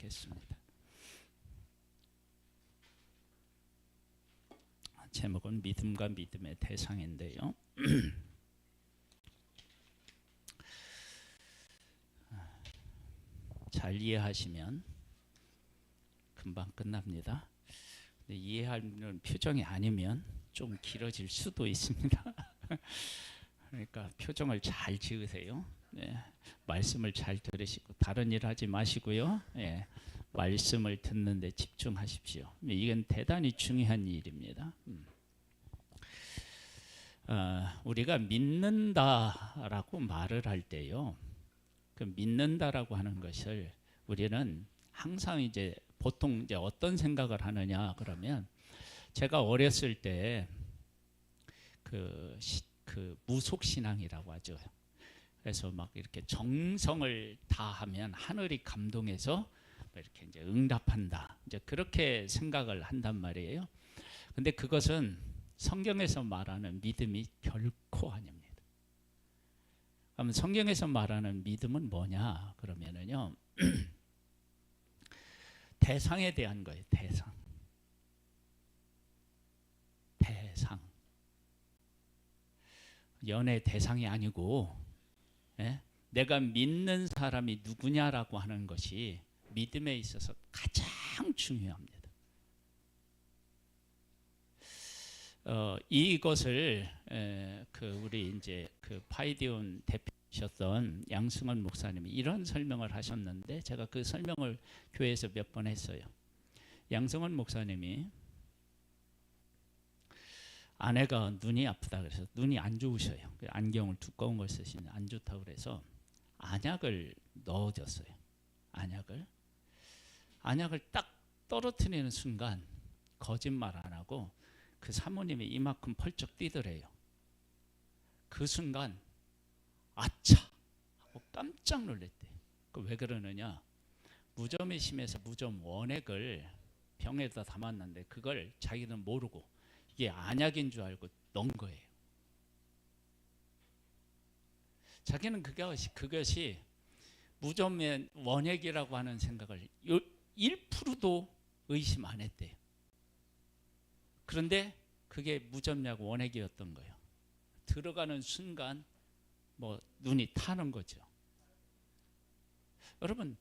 하겠습니다. 제목은 믿음과 믿음의 대상인데요. 잘 이해하시면 금방 끝납니다. 근데 이해하는 표정이 아니면 좀 길어질 수도 있습니다. 그러니까 표정을 잘 지으세요. 네, 말씀을 잘 들으시고 다른 일 하지 마시고요. 네, 말씀을 듣는 데 집중하십시오. 이건 대단히 중요한 일입니다. 우리가 믿는다라고 말을 할 때요, 그 믿는다라고 하는 것을 우리는 항상 이제 보통 이제 어떤 생각을 하느냐 그러면, 제가 어렸을 때 그 무속신앙이라고 하죠. 그래서 막 이렇게 정성을 다하면 하늘이 감동해서 이렇게 이제 응답한다, 이제 그렇게 생각을 한단 말이에요. 근데 그것은 성경에서 말하는 믿음이 결코 아닙니다. 그럼 성경에서 말하는 믿음은 뭐냐 그러면은요, 대상에 대한 거예요. 대상. 연애 대상이 아니고, 내가 믿는 사람이 누구냐라고 하는 것이 믿음에 있어서 가장 중요합니다. 이것을 우리 이제 그 파이디온 대표셨던 양승원 목사님이 이런 설명을 하셨는데, 제가 그 설명을 교회에서 몇 번 했어요. 양승원 목사님이 아내가 눈이 아프다 그래서, 눈이 안 좋으셔요. 안경을 두꺼운 걸 쓰시는 안 좋다고 그래서 안약을 넣어줬어요. 안약을 딱 떨어뜨리는 순간 거짓말 안 하고 그 사모님이 이만큼 펄쩍 뛰더래요. 그 순간 아차 하고 깜짝 놀랐대요. 왜 그러느냐, 무좀이 심해서 무좀 원액을 병에다 담았는데 그걸 자기는 모르고 이게 안약인 줄 알고 넣은 거예요. 자기는 그것이 무좀의 원액이라고 하는 생각을 1%도 의심 안 했대요. 그런데 그게 무좀약 원액이었던 거예요. 들어가는 순간 뭐 눈이 타는 거죠. 여러분,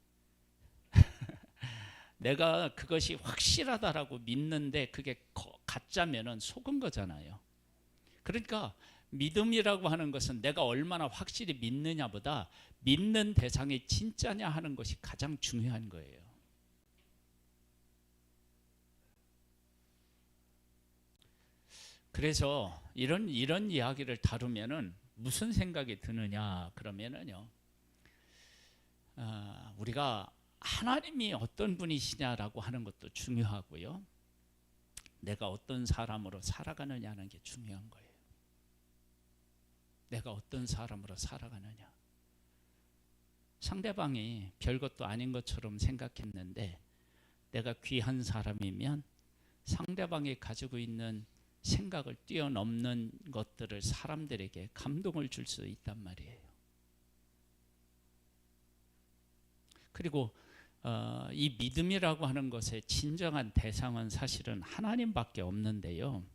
내가 그것이 확실하다라고 믿는데 그게 가짜면은 속은 거잖아요. 그러니까 믿음이라고 하는 것은 내가 얼마나 확실히 믿느냐보다 믿는 대상이 진짜냐 하는 것이 가장 중요한 거예요. 그래서 이런 이야기를 다루면은 무슨 생각이 드느냐 그러면은요, 우리가 하나님이 어떤 분이시냐라고 하는 것도 중요하고요, 내가 어떤 사람으로 살아가느냐는 게 중요한 거예요. 내가 어떤 사람으로 살아가느냐. 상대방이 별것도 아닌 것처럼 생각했는데 내가 귀한 사람이면 상대방이 가지고 있는 생각을 뛰어넘는 것들을 사람들에게 감동을 줄 수 있단 말이에요. 그리고 이 믿음이라고 하는 것의 진정한 대상은 사실은 하나님밖에 없는데요,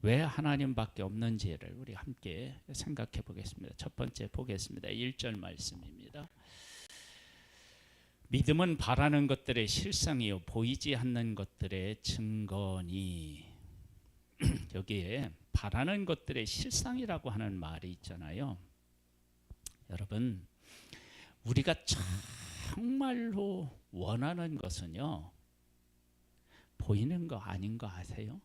왜 하나님밖에 없는지를 우리 함께 생각해 보겠습니다. 첫 번째 보겠습니다. 1절 말씀입니다. 믿음은 바라는 것들의 실상이요 보이지 않는 것들의 증거니. 여기에 바라는 것들의 실상이라고 하는 말이 있잖아요. 여러분, 우리가 정말로 원하는 것은요, 보이는 거 아닌 거 아세요?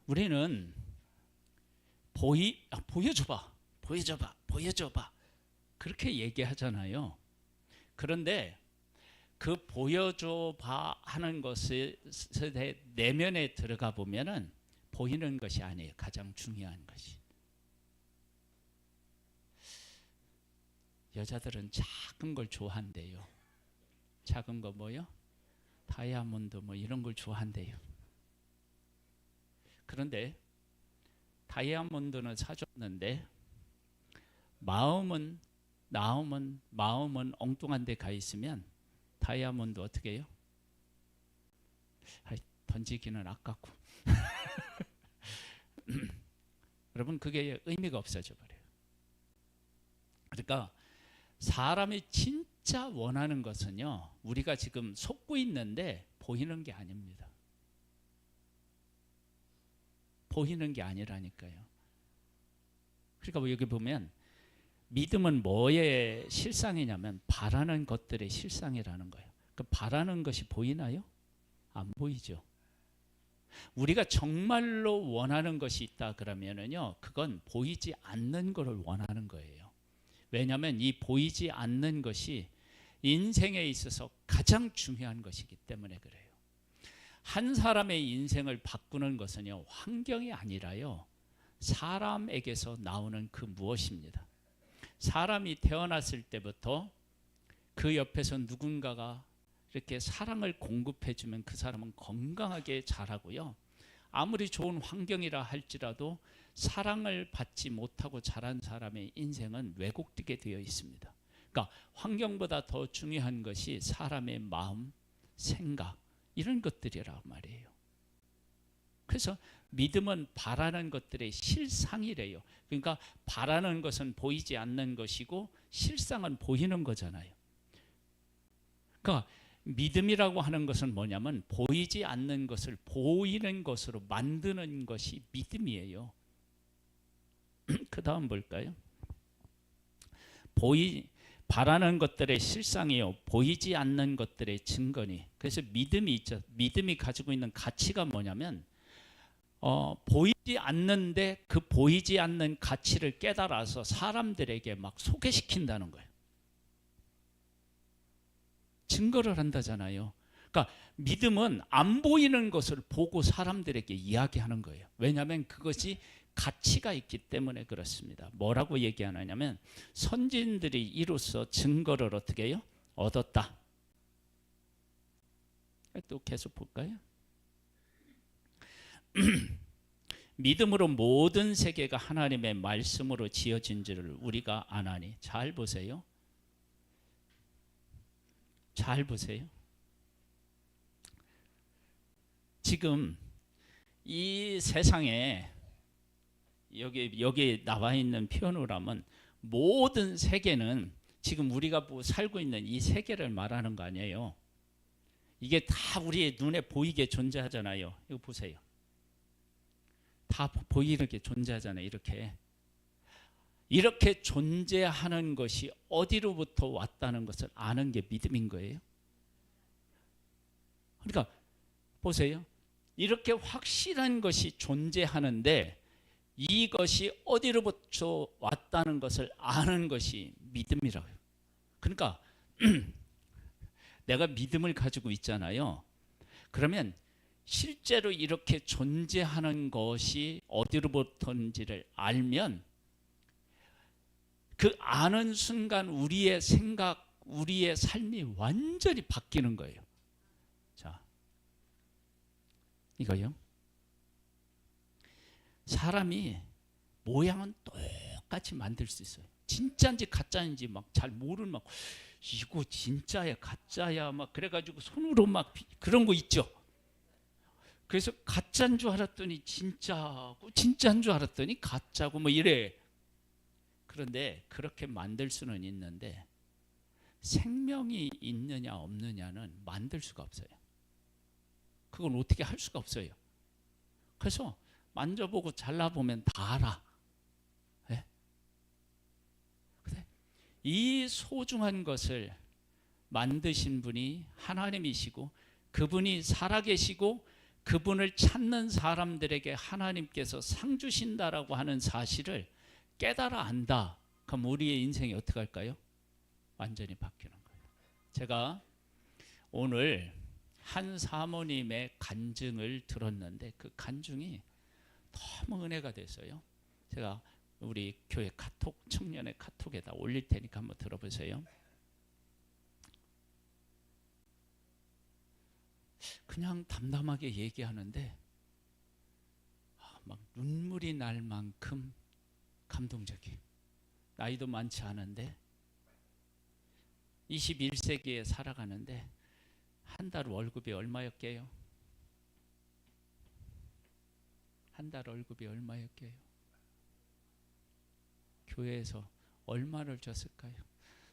우리는 보여줘봐 그렇게 얘기하잖아요. 그런데 그 보여줘봐 하는 것의 내면에 들어가 보면은 보이는 것이 아니에요. 가장 중요한 것이. 여자들은 작은 걸 좋아한대요. 작은 거 뭐요? 다이아몬드 뭐 이런 걸 좋아한대요. 그런데 다이아몬드는 사줬는데 마음은 엉뚱한 데 가 있으면 다이아몬드 어떻게 해요? 던지기는 아깝고. 여러분, 그게 의미가 없어져 버려요. 그러니까 사람이 진짜 원하는 것은요, 우리가 지금 속고 있는데 보이는 게 아닙니다. 보이는 게 아니라니까요. 그러니까 뭐 여기 보면 믿음은 뭐의 실상이냐면 바라는 것들의 실상이라는 거예요. 그 바라는 것이 보이나요? 안 보이죠. 우리가 정말로 원하는 것이 있다 그러면은요, 그건 보이지 않는 것을 원하는 거예요. 왜냐하면 이 보이지 않는 것이 인생에 있어서 가장 중요한 것이기 때문에 그래요. 한 사람의 인생을 바꾸는 것은요, 환경이 아니라요, 사람에게서 나오는 그 무엇입니다. 사람이 태어났을 때부터 그 옆에서 누군가가 이렇게 사랑을 공급해 주면 그 사람은 건강하게 자라고요. 아무리 좋은 환경이라 할지라도 사랑을 받지 못하고 자란 사람의 인생은 왜곡되게 되어 있습니다. 그러니까 환경보다 더 중요한 것이 사람의 마음, 생각, 이런 것들이란 말이에요. 그래서 믿음은 바라는 것들의 실상이래요. 그러니까 바라는 것은 보이지 않는 것이고 실상은 보이는 거잖아요. 그러니까 믿음이라고 하는 것은 뭐냐면 보이지 않는 것을 보이는 것으로 만드는 것이 믿음이에요. 그 다음 볼까요? 바라는 것들의 실상이요, 보이지 않는 것들의 증거니. 그래서 믿음이 있죠. 믿음이 가지고 있는 가치가 뭐냐면 보이지 않는데 그 보이지 않는 가치를 깨달아서 사람들에게 막 소개시킨다는 거예요. 증거를 한다잖아요. 그러니까 믿음은 안 보이는 것을 보고 사람들에게 이야기하는 거예요. 왜냐하면 그것이 가치가 있기 때문에 그렇습니다. 뭐라고 얘기하느냐면 선진들이 이로써 증거를 어떻게 해요? 얻었다. 또 계속 볼까요? 믿음으로 모든 세계가 하나님의 말씀으로 지어진지를 우리가 아나니. 잘 보세요. 잘 보세요. 지금 이 세상에 여기 나와 있는 표현으로 하면 모든 세계는 지금 우리가 살고 있는 이 세계를 말하는 거 아니에요. 이게 다 우리의 눈에 보이게 존재하잖아요. 이거 보세요. 다 보이게 존재하잖아요. 이렇게 존재하는 것이 어디로부터 왔다는 것을 아는 게 믿음인 거예요. 그러니까 보세요. 이렇게 확실한 것이 존재하는데 이것이 어디로부터 왔다는 것을 아는 것이 믿음이라고요. 그러니까 내가 믿음을 가지고 있잖아요. 그러면 실제로 이렇게 존재하는 것이 어디로부터인지를 알면 그 아는 순간 우리의 생각, 우리의 삶이 완전히 바뀌는 거예요. 자, 이거요. 사람이 모양은 똑같이 만들 수 있어요. 진짜인지 가짜인지 막 잘 모르는 막 이거 진짜야 가짜야 막 그래가지고 손으로 막 그런 거 있죠. 그래서 가짜인 줄 알았더니 진짜고 진짜인 줄 알았더니 가짜고 뭐 이래. 그런데 그렇게 만들 수는 있는데 생명이 있느냐 없느냐는 만들 수가 없어요. 그건 어떻게 할 수가 없어요. 그래서 만져보고 잘라보면 다 알아. 네? 이 소중한 것을 만드신 분이 하나님이시고 그분이 살아계시고 그분을 찾는 사람들에게 하나님께서 상 주신다라고 하는 사실을 깨달아 안다. 그럼 우리의 인생이 어떻게 할까요? 완전히 바뀌는 거예요. 제가 오늘 한 사모님의 간증을 들었는데 그 간증이 너무 은혜가 됐어요. 제가 우리 교회 카톡, 청년의 카톡에다 올릴 테니까 한번 들어보세요. 그냥 담담하게 얘기하는데 막 눈물이 날 만큼 감동적이에요. 나이도 많지 않은데 21세기에 살아가는데 한 달 월급이 얼마였게요? 한 달 월급이 얼마였게요? 교회에서 얼마를 줬을까요?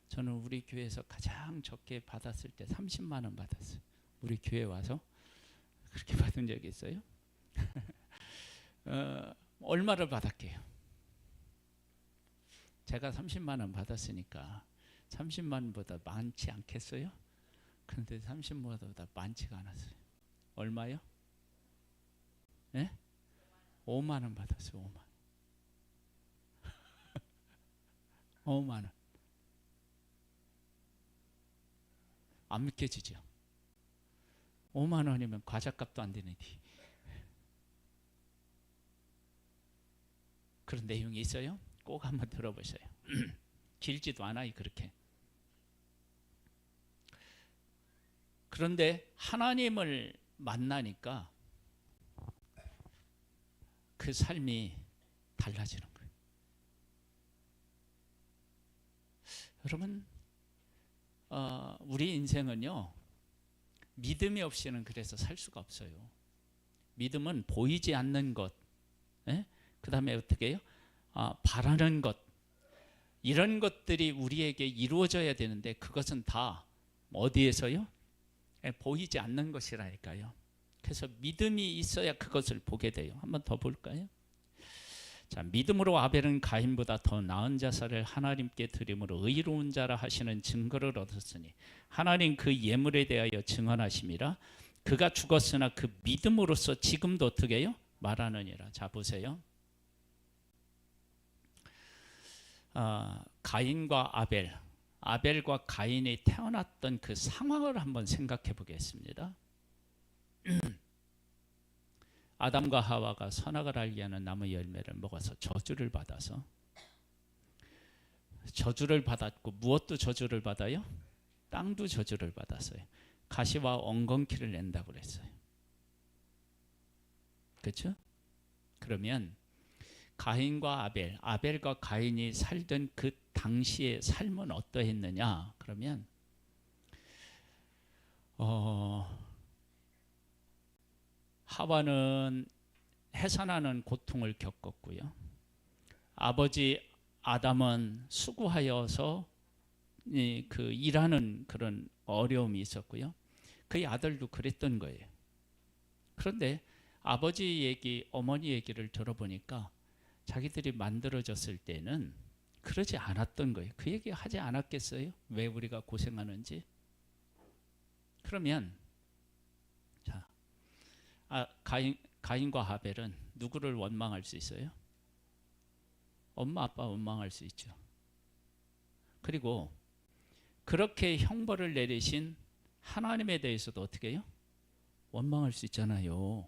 저는 우리 교회에서 가장 적게 받았을 때 30만 원 받았어요. 우리 교회 와서 그렇게 받은 적이 있어요? 얼마를 받았게요? 제가 30만 원 받았으니까 30만 원보다 많지 않겠어요? 그런데 30만 원보다 많지가 않았어요. 얼마요? 네? 5만 원 받았어요. 5만 원. 5만 원. 안 믿겨지죠? 5만 원이면 과자값도 안 되는데. 그런 내용이 있어요? 꼭 한번 들어보세요. 길지도 않아요, 그렇게. 그런데 하나님을 만나니까 그 삶이 달라지는 거예요. 여러분, 우리 인생은요, 믿음이 없이는 그래서 살 수가 없어요. 믿음은 보이지 않는 것, 그 다음에 어떻게 해요? 바라는 것, 이런 것들이 우리에게 이루어져야 되는데 그것은 다 어디에서요? 보이지 않는 것이라니까요. 그래서 믿음이 있어야 그것을 보게 돼요. 한번 더 볼까요? 자, 믿음으로 아벨은 가인보다 더 나은 자사를 하나님께 드림으로 의로운 자라 하시는 증거를 얻었으니 하나님 그 예물에 대하여 증언하심이라. 그가 죽었으나 그 믿음으로써 지금도 어떻게 해요? 말하느니라. 자, 보세요. 가인과 아벨, 아벨과 가인이 태어났던 그 상황을 한번 생각해 보겠습니다. 아담과 하와가 선악을 알게 하는 나무 열매를 먹어서 저주를 받아서, 저주를 받았고 무엇도 저주를 받아요? 땅도 저주를 받았어요. 가시와 엉겅퀴를 낸다고 그랬어요. 그렇죠? 그러면 가인과 아벨, 아벨과 가인이 살던 그 당시의 삶은 어떠했느냐? 그러면 하와는 해산하는 고통을 겪었고요. 아버지 아담은 수고하여서 그 일하는 그런 어려움이 있었고요. 그의 아들도 그랬던 거예요. 그런데 아버지 얘기, 어머니 얘기를 들어보니까 자기들이 만들어졌을 때는 그러지 않았던 거예요. 그 얘기 하지 않았겠어요? 왜 우리가 고생하는지? 그러면 자, 가인과 하벨은 누구를 원망할 수 있어요? 엄마 아빠 원망할 수 있죠. 그리고 그렇게 형벌을 내리신 하나님에 대해서도 어떻게 해요? 원망할 수 있잖아요.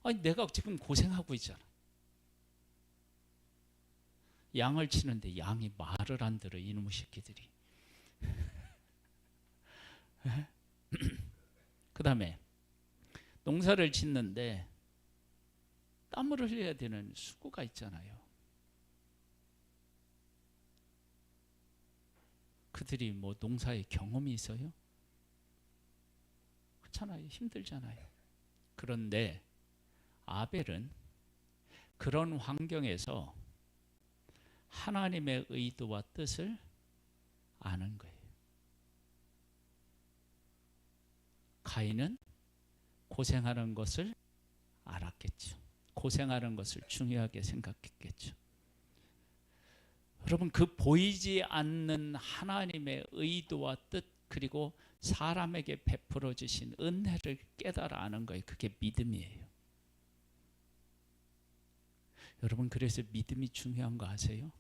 아니, 내가 지금 고생하고 있잖아. 양을 치는데 양이 말을 안 들어, 이놈의 새끼들이. 그 다음에 농사를 짓는데 땀을 흘려야 되는 수고가 있잖아요. 그들이 뭐 농사에 경험이 있어요? 그렇잖아요. 힘들잖아요. 그런데 아벨은 그런 환경에서 하나님의 의도와 뜻을 아는 거예요. 가인은 고생하는 것을 알았겠죠. 고생하는 것을 중요하게 생각했겠죠. 여러분, 그 보이지 않는 하나님의 의도와 뜻, 그리고 사람에게 베풀어 주신 은혜를 깨달아 아는 거예요. 그게 믿음이에요. 여러분, 그래서 믿음이 중요한 거 아세요?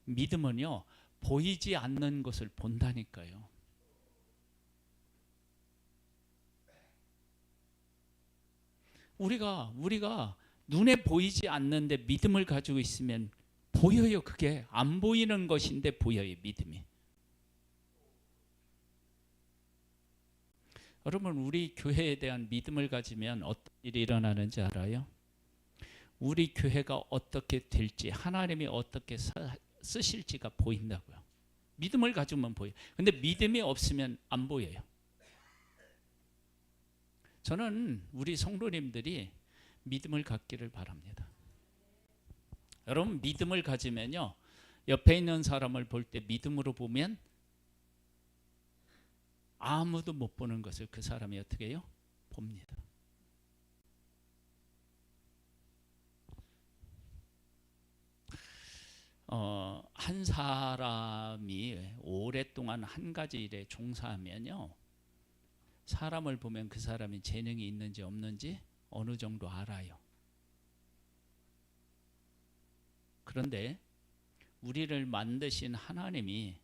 믿음은요, 보이지 않는 것을 본다니까요. 우리가 눈에 보이지 않는데 믿음을 가지고 있으면 보여요. 그게 안 보이는 것인데 보여요, 믿음이. 여러분, 우리 교회에 대한 믿음을 가지면 어떤 일이 일어나는지 알아요? 우리 교회가 어떻게 될지, 하나님이 어떻게 쓰실지가 보인다고요. 믿음을 가지면 보여요. 근데 믿음이 없으면 안 보여요. 저는 우리 성도님들이 믿음을 갖기를 바랍니다. 여러분, 믿음을 가지면요, 옆에 있는 사람을 볼 때 믿음으로 보면 아무도 못 보는 것을 그 사람이 어떻게 해요? 봅니다. 한 사람이 오랫동안 한 가지 일에 종사하면요, 사람을 보면 그 사람이 재능이 있는지 없는지 어느 정도 알아요. 그런데 우리를 만드신 하나님이,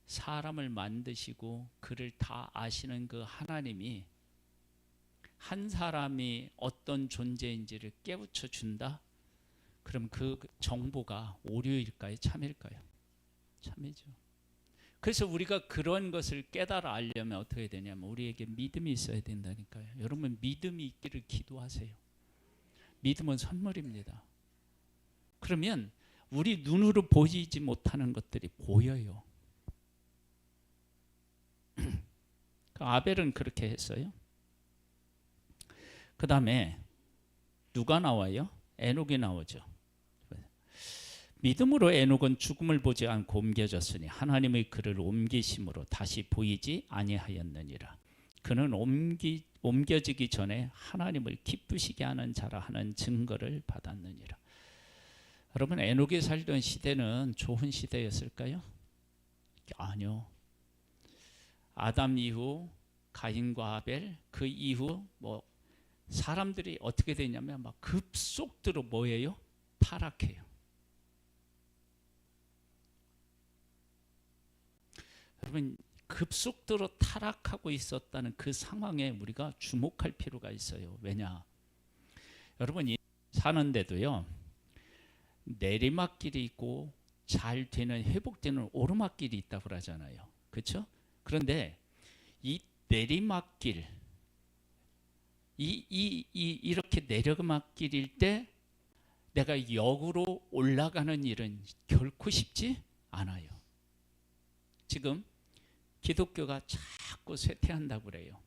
사람을 만드시고 그를 다 아시는 그 하나님이 한 사람이 어떤 존재인지를 깨우쳐 준다? 그럼 그 정보가 오류일까요? 참일까요? 참이죠. 그래서 우리가 그런 것을 깨달아 알려면 어떻게 되냐면 우리에게 믿음이 있어야 된다니까요. 여러분, 믿음이 있기를 기도하세요. 믿음은 선물입니다. 그러면 우리 눈으로 보이지 못하는 것들이 보여요. 아벨은 그렇게 했어요. 그 다음에 누가 나와요? 에녹이 나오죠. 믿음으로 에녹은 죽음을 보지 않고 옮겨졌으니 하나님의 그를 옮기심으로 다시 보이지 아니하였느니라. 그는 옮겨지기 전에 하나님을 기쁘시게 하는 자라 하는 증거를 받았느니라. 여러분, 에녹이 살던 시대는 좋은 시대였을까요? 아니요. 아담 이후 가인과 아벨, 그 이후 사람들이 어떻게 되냐면 막 급속도로 뭐예요? 타락해요. 여러분, 급속도로 타락하고 있었다는 그 상황에 우리가 주목할 필요가 있어요. 왜냐? 여러분, 사는데도요, 내리막길이 있고 잘 되는, 회복되는 오르막길이 있다고 그러잖아요. 그렇죠? 그런데 이 내리막길, 이렇게 내리막길일 때 내가 역으로 올라가는 일은 결코 쉽지 않아요. 지금 기독교가 자꾸 쇠퇴한다고 그래요.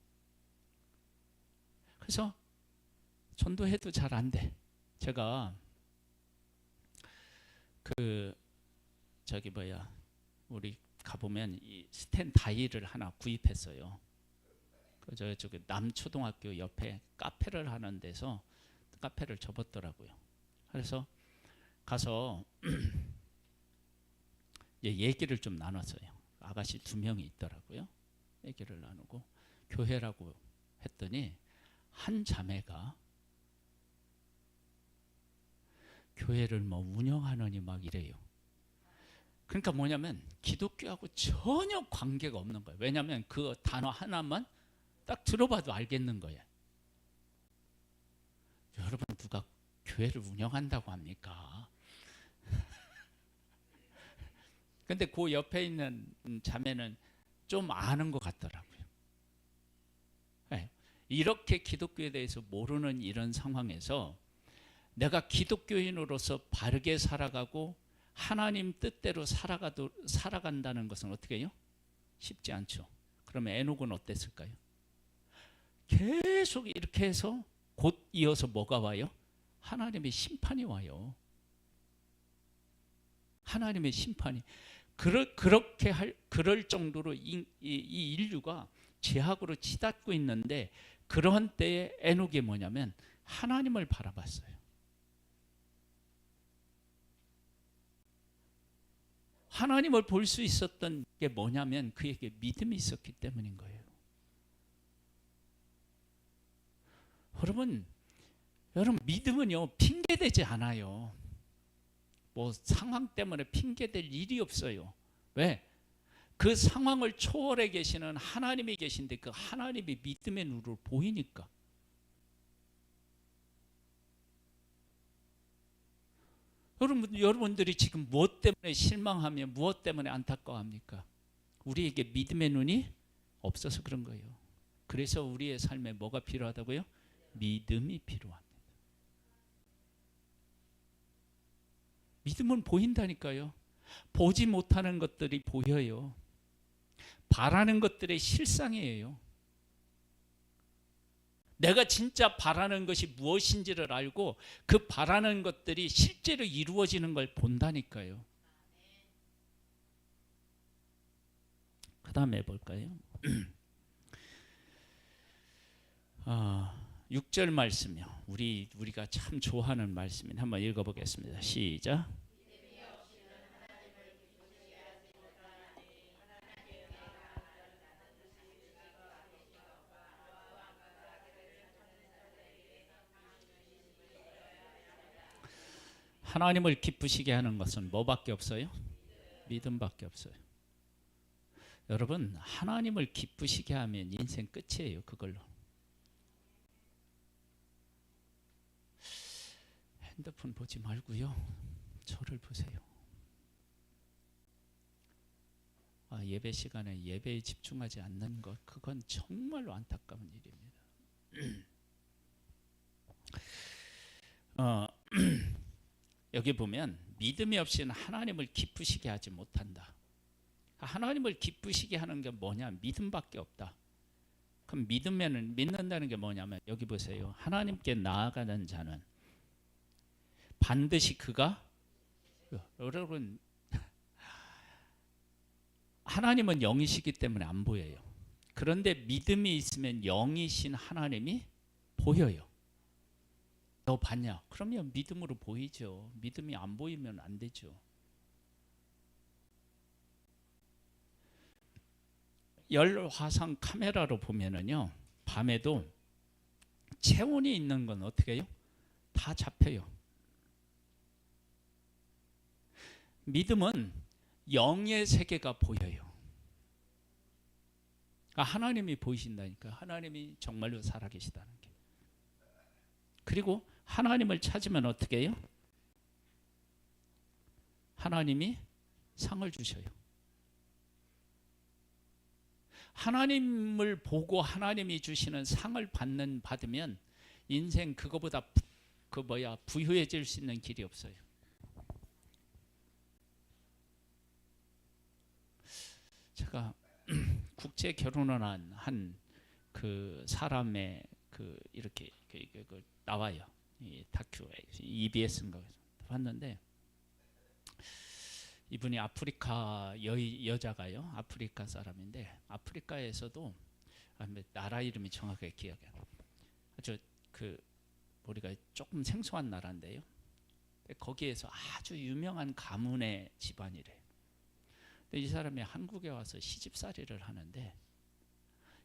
그래서 전도해도 잘 안 돼. 제가 우리 가보면 이 스탠 다이를 하나 구입했어요. 저기 남초등학교 옆에 카페를 하는 데서 카페를 접었더라고요. 그래서 가서 얘기를 좀 나눴어요. 아가씨 2명이 있더라고요. 얘기를 나누고 교회라고 했더니 한 자매가 교회를 운영하느니 막 이래요. 그러니까 뭐냐면 기독교하고 전혀 관계가 없는 거예요. 왜냐하면 그 단어 하나만 딱 들어봐도 알겠는 거예요. 여러분, 누가 교회를 운영한다고 합니까? 근데 그 옆에 있는 자매는 좀 아는 것 같더라고요. 네. 이렇게 기독교에 대해서 모르는 이런 상황에서 내가 기독교인으로서 바르게 살아가고 하나님 뜻대로 살아간다는 것은 어떻게 해요? 쉽지 않죠. 그러면 에녹은 어땠을까요? 계속 이렇게 해서 곧 이어서 뭐가 와요? 하나님의 심판이 와요. 하나님의 심판이. 그럴 정도로 이 인류가 죄악으로 치닫고 있는데, 그런 때에 에녹이 뭐냐면 하나님을 바라봤어요. 하나님을 볼 수 있었던 게 뭐냐면 그에게 믿음이 있었기 때문인 거예요. 여러분 믿음은요 핑계대지 않아요. 상황 때문에 핑계댈 일이 없어요. 왜? 그 상황을 초월해 계시는 하나님이 계신데 그 하나님이 믿음의 눈으로 보이니까. 여러분들이 지금 무엇 때문에 실망하며 무엇 때문에 안타까워합니까? 우리에게 믿음의 눈이 없어서 그런 거예요. 그래서 우리의 삶에 뭐가 필요하다고요? 믿음이 필요합니다. 믿음은 보인다니까요. 보지 못하는 것들이 보여요. 바라는 것들의 실상이에요. 내가 진짜 바라는 것이 무엇인지를 알고 그 바라는 것들이 실제로 이루어지는 걸 본다니까요. 그 다음에 볼까요? 6절 말씀이요. 우리가 참 좋아하는 말씀인데 한번 읽어보겠습니다. 시작. 하나님을 기쁘시게 하는 것은 뭐밖에 없어요? 믿음밖에 없어요. 여러분, 하나님을 기쁘시게 하면 인생 끝이에요. 그걸로. 핸드폰 보지 말고요. 저를 보세요. 예배 시간에 예배에 집중하지 않는 것, 그건 정말로 안타까운 일입니다. 여기 보면 믿음이 없이는 하나님을 기쁘시게 하지 못한다. 하나님을 기쁘시게 하는 게 뭐냐? 믿음밖에 없다. 그럼 믿는다는 게 뭐냐면 여기 보세요. 하나님께 나아가는 자는 반드시 그가, 여러분, 하나님은 영이시기 때문에 안 보여요. 그런데 믿음이 있으면 영이신 하나님이 보여요. 너 봤냐? 그러면 믿음으로 보이죠. 믿음이 안 보이면 안 되죠. 열화상 카메라로 보면은요, 밤에도 체온이 있는 건 어떻게 해요? 다 잡혀요. 믿음은 영의 세계가 보여요. 하나님이 보이신다니까. 하나님이 정말로 살아계시다는 게. 그리고 하나님을 찾으면 어떻게 해요? 하나님이 상을 주셔요. 하나님을 보고 하나님이 주시는 상을 받으면 인생 그거보다 부유해질 수 있는 길이 없어요. 제가 국제 결혼을 한 그 사람의 이렇게 나와요. 이 다큐에 EBS인가 봤는데 이분이 아프리카 여자가요. 아프리카 사람인데 아프리카에서도 나라 이름이 정확하게 기억이 안 나요. 아주 우리가 조금 생소한 나라인데요. 거기에서 아주 유명한 가문의 집안이래요. 근데 이 사람이 한국에 와서 시집살이를 하는데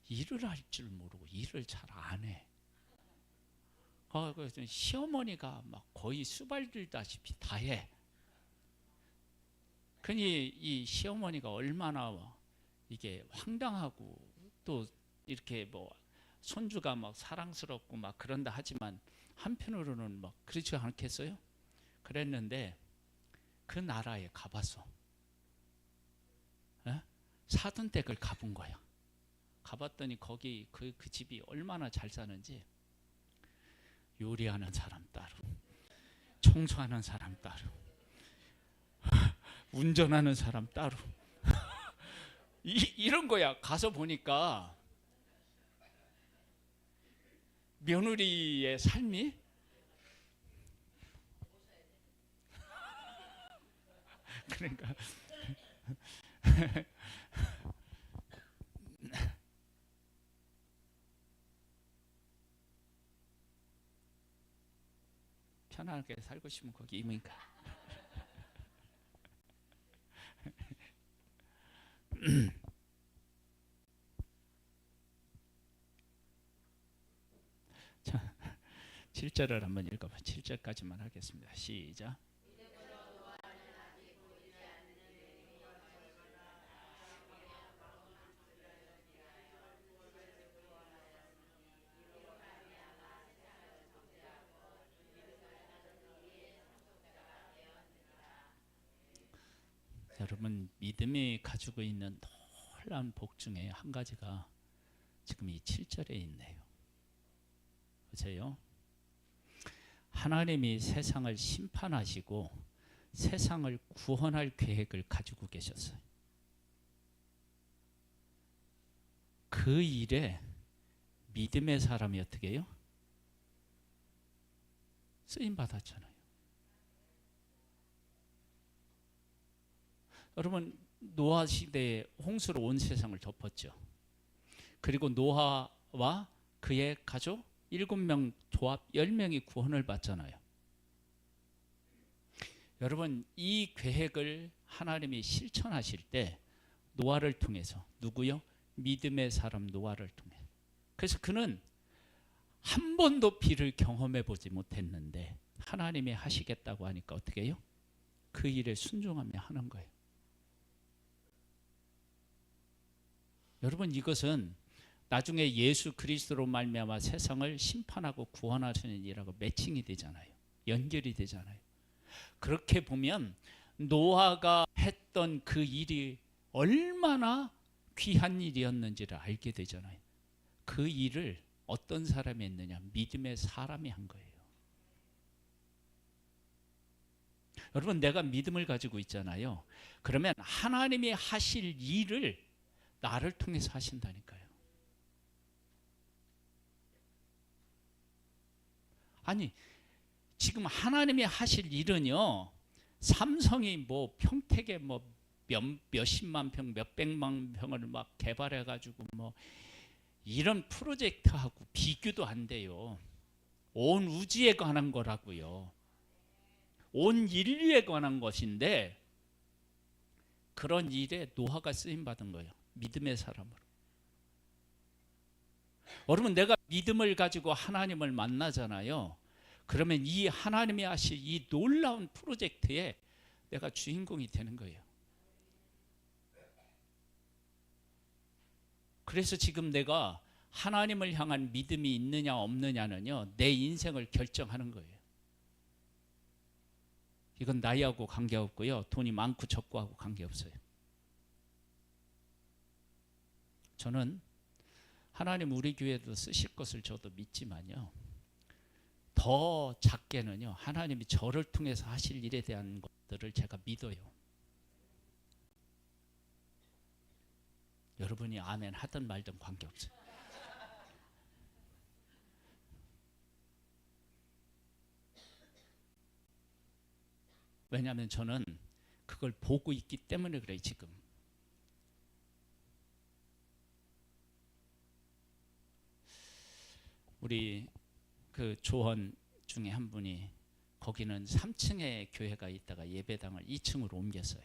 일을 할 줄 모르고 일을 잘 안 해. 그래서 시어머니가 막 거의 수발들다시피 다 해. 그니 이 시어머니가 얼마나 이게 황당하고 또 이렇게 손주가 막 사랑스럽고 막 그런다 하지만 한편으로는 막 그렇지 않겠어요? 그랬는데 그 나라에 가봤어. 사돈댁을 가본 거야. 가봤더니 거기 그 집이 얼마나 잘 사는지 요리하는 사람 따로, 청소하는 사람 따로, 운전하는 사람 따로 이런 거야. 가서 보니까 며느리의 삶이 그러니까 편하게 살고 싶으면 거기 이민 가. 자, 7절을 한번 읽어봐. 7절까지만 하겠습니다. 시작. 여러분, 믿음이 가지고 있는 놀라운 복 중에 한 가지가 지금 이 7절에 있네요. 보세요. 하나님이 세상을 심판하시고 세상을 구원할 계획을 가지고 계셨어요. 그 일에 믿음의 사람이 어떻게 해요? 쓰임 받았잖아요. 여러분, 노아 시대에 홍수로 온 세상을 덮었죠. 그리고 노아와 그의 가족 7명 조합 10명이 구원을 받잖아요. 여러분, 이 계획을 하나님이 실천하실 때 노아를 통해서, 누구요? 믿음의 사람 노아를 통해. 그래서 그는 한 번도 비를 경험해 보지 못했는데 하나님이 하시겠다고 하니까 어떻게 해요? 그 일에 순종하며 하는 거예요. 여러분, 이것은 나중에 예수 그리스도로 말미암아 세상을 심판하고 구원하시는 일하고 매칭이 되잖아요. 연결이 되잖아요. 그렇게 보면 노아가 했던 그 일이 얼마나 귀한 일이었는지를 알게 되잖아요. 그 일을 어떤 사람이 했느냐? 믿음의 사람이 한 거예요. 여러분, 내가 믿음을 가지고 있잖아요. 그러면 하나님이 하실 일을 나를 통해서 하신다니까요. 아니, 지금 하나님이 하실 일은요, 삼성이 뭐 평택에 뭐 몇십만 평, 몇백만 평을 막 개발해 가지고 뭐 이런 프로젝트하고 비교도 안 돼요. 온 우주에 관한 거라고요. 온 인류에 관한 것인데 그런 일에 노아가 쓰임 받은 거예요. 믿음의 사람으로. 여러분, 내가 믿음을 가지고 하나님을 만나잖아요. 그러면 이 하나님이 하실 이 놀라운 프로젝트에 내가 주인공이 되는 거예요. 그래서 지금 내가 하나님을 향한 믿음이 있느냐 없느냐는요, 내 인생을 결정하는 거예요. 이건 나이하고 관계없고요, 돈이 많고 적고하고 관계없어요. 저는 하나님 우리 교회도 쓰실 것을 저도 믿지만요, 더 작게는요, 하나님이 저를 통해서 하실 일에 대한 것들을 제가 믿어요. 여러분이 아멘 하든 말든 관계없어요. 왜냐하면 저는 그걸 보고 있기 때문에 그래요. 지금 우리 그 조언 중에 한 분이, 거기는 3층에 교회가 있다가 예배당을 2층으로 옮겼어요.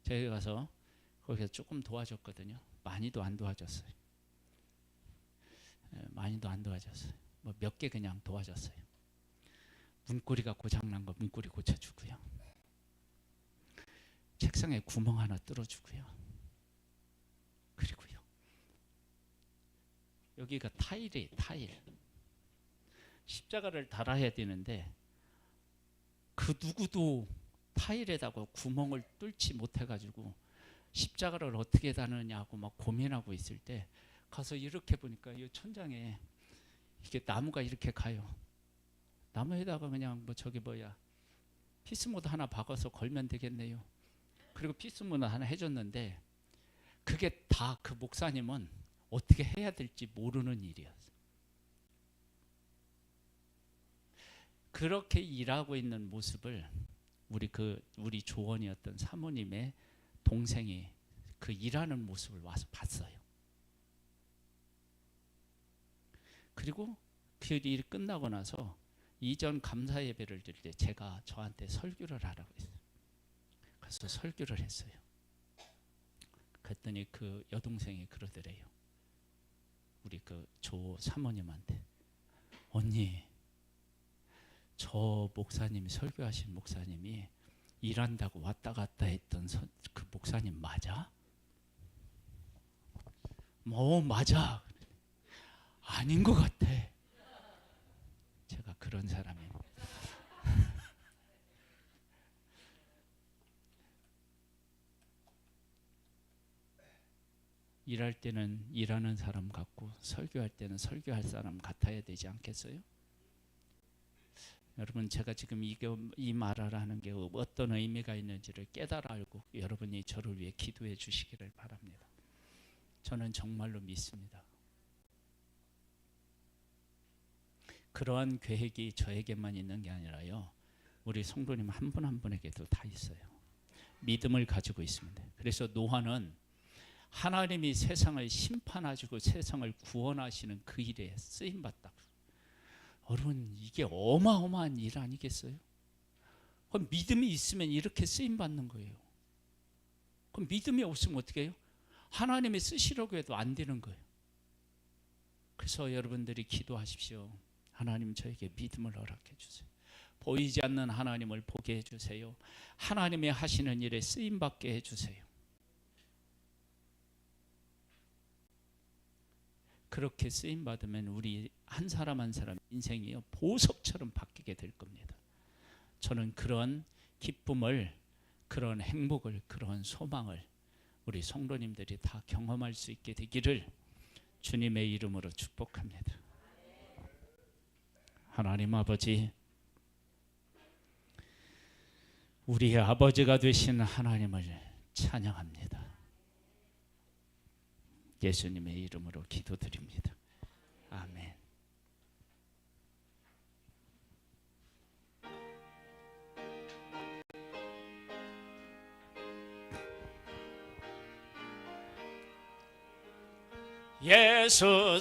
저희 가서 거기서 조금 도와줬거든요. 많이도 안 도와줬어요. 많이도 안 도와줬어요. 뭐 몇 개 그냥 도와줬어요. 문고리가 고장난 거 문고리 고쳐주고요. 책상에 구멍 하나 뚫어주고요. 그리고요, 여기가 타일이에요. 타일. 십자가를 달아야 되는데 그 누구도 타일에다가 구멍을 뚫지 못해가지고 십자가를 어떻게 다느냐고 막 고민하고 있을 때 가서 이렇게 보니까 이 천장에 이게 나무가 이렇게 가요. 나무에다가 그냥 뭐 저기 뭐야 피스모드 하나 박아서 걸면 되겠네요. 그리고 피스모드 하나 해줬는데 그게 다 그 목사님은 어떻게 해야 될지 모르는 일이었어요. 그렇게 일하고 있는 모습을 우리 조언이었던 사모님의 동생이 그 일하는 모습을 와서 봤어요. 그리고 그 일이 끝나고 나서 이전 감사 예배를 드릴 때 제가 저한테 설교를 하라고 했어요. 그래서 설교를 했어요. 그랬더니 그 여동생이 그러더래요. 우리 그 조 사모님한테, 언니, 저 목사님이 설교하신 목사님이 일한다고 왔다 갔다 했던 그 목사님 맞아? 뭐 맞아. 아닌 것 같아. 제가 그런 사람이에요. 일할 때는 일하는 사람 같고 설교할 때는 설교할 사람 같아야 되지 않겠어요? 여러분, 제가 지금 이 말을 하는 게 어떤 의미가 있는지를 깨달아 알고 여러분이 저를 위해 기도해 주시기를 바랍니다. 저는 정말로 믿습니다. 그러한 계획이 저에게만 있는 게 아니라요, 우리 성도님 한 분 한 분에게도 다 있어요. 믿음을 가지고 있습니다. 그래서 노아는 하나님이 세상을 심판하시고 세상을 구원하시는 그 일에 쓰임받다. 여러분, 이게 어마어마한 일 아니겠어요? 그럼 믿음이 있으면 이렇게 쓰임받는 거예요. 그럼 믿음이 없으면 어떻게 해요? 하나님이 쓰시려고 해도 안 되는 거예요. 그래서 여러분들이 기도하십시오. 하나님, 저에게 믿음을 허락해 주세요. 보이지 않는 하나님을 보게 해주세요. 하나님의 하시는 일에 쓰임받게 해주세요. 그렇게 쓰임받으면 우리 한 사람 한 사람 인생이 보석처럼 바뀌게 될 겁니다. 저는 그런 기쁨을, 그런 행복을, 그런 소망을 우리 성도님들이 다 경험할 수 있게 되기를 주님의 이름으로 축복합니다. 하나님 아버지, 우리의 아버지가 되신 하나님을 찬양합니다. 예수님의 이름으로 기도드립니다. 아멘. 예수